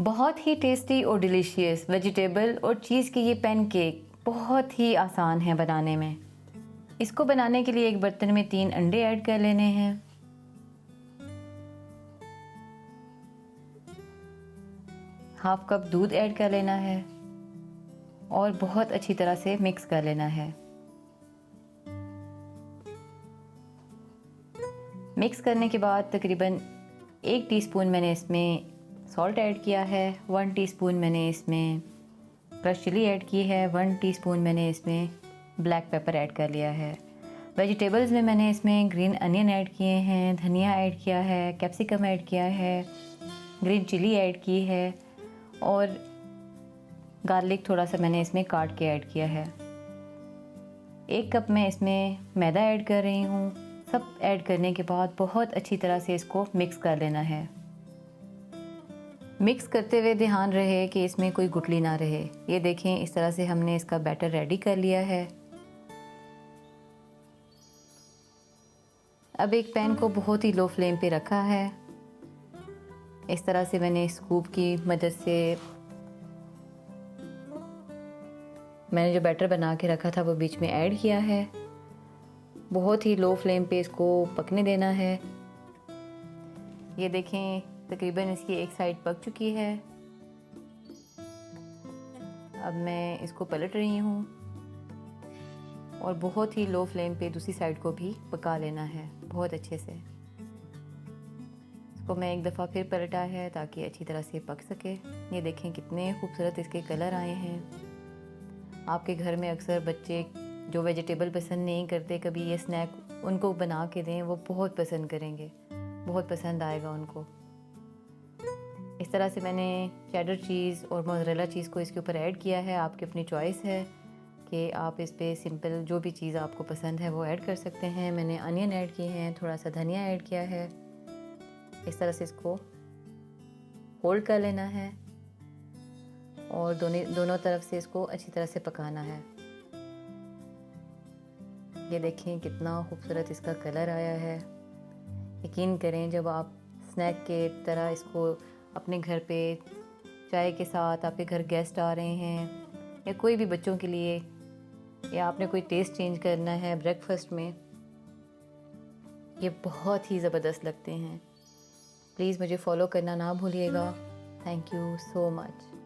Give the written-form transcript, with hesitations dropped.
बहुत ही टेस्टी और delicious vegetable और चीज़ के ये पैनकेक बहुत ही आसान है बनाने में। इसको बनाने के लिए एक बर्तन में 3 अंडे ऐड कर लेने हैं। हाफ कप दूध ऐड कर लेना है और बहुत अच्छी तरह से मिक्स कर लेना है। मिक्स करने के बाद तकरीबन 1 टीस्पून मैंने इसमें सॉल्ट ऐड किया है, 1 टीस्पून मैंने इसमें क्रश चिली ऐड की है, 1 टीस्पून मैंने इसमें ब्लैक पेपर ऐड कर लिया है। वेजिटेबल्स में मैंने इसमें ग्रीन अनियन ऐड किए हैं, धनिया ऐड किया है, कैप्सिकम ऐड किया है, ग्रीन चिली ऐड की है और गार्लिक थोड़ा सा मैंने इसमें काट के ऐड किया है। 1 कप मैं इसमें मैदा ऐड कर रही हूँ। सब ऐड करने के बाद बहुत अच्छी तरह से इसको मिक्स कर लेना है। मिक्स करते हुए ध्यान रहे कि इसमें कोई गुठली ना रहे। ये देखें, इस तरह से हमने इसका बैटर रेडी कर लिया है। अब एक पैन को बहुत ही लो फ्लेम पे रखा है। इस तरह से मैंने स्कूप की मदद से मैंने जो बैटर बना के रखा था वो बीच में ऐड किया है। बहुत ही लो फ्लेम पे इसको पकने देना है। ये देखें, तकरीबन इसकी एक साइड पक चुकी है। अब मैं इसको पलट रही हूँ और बहुत ही लो फ्लेम पे दूसरी साइड को भी पका लेना है बहुत अच्छे से। इसको मैं एक दफ़ा फिर पलटा है ताकि अच्छी तरह से पक सके। ये देखें कितने खूबसूरत इसके कलर आए हैं। आपके घर में अक्सर बच्चे जो वेजिटेबल पसंद नहीं करते, कभी ये स्नैक उनको बना के दें, वो बहुत पसंद करेंगे, बहुत पसंद आएगा उनको। इस तरह से मैंने चेडर चीज़ और मोज़रेला चीज़ को इसके ऊपर ऐड किया है। आपकी अपनी चॉइस है कि आप इस पे सिंपल जो भी चीज़ आपको पसंद है वो ऐड कर सकते हैं। मैंने अनियन ऐड किए हैं, थोड़ा सा धनिया ऐड किया है। इस तरह से इसको होल्ड कर लेना है और दोनों तरफ से इसको अच्छी तरह से पकाना है। ये देखें कितना खूबसूरत इसका कलर आया है। यकीन करें, जब आप स्नैक के तरह इसको अपने घर पे चाय के साथ, आपके घर गेस्ट आ रहे हैं या कोई भी बच्चों के लिए, या आपने कोई टेस्ट चेंज करना है ब्रेकफास्ट में, ये बहुत ही ज़बरदस्त लगते हैं। प्लीज़ मुझे फॉलो करना ना भूलिएगा। Thank you so much.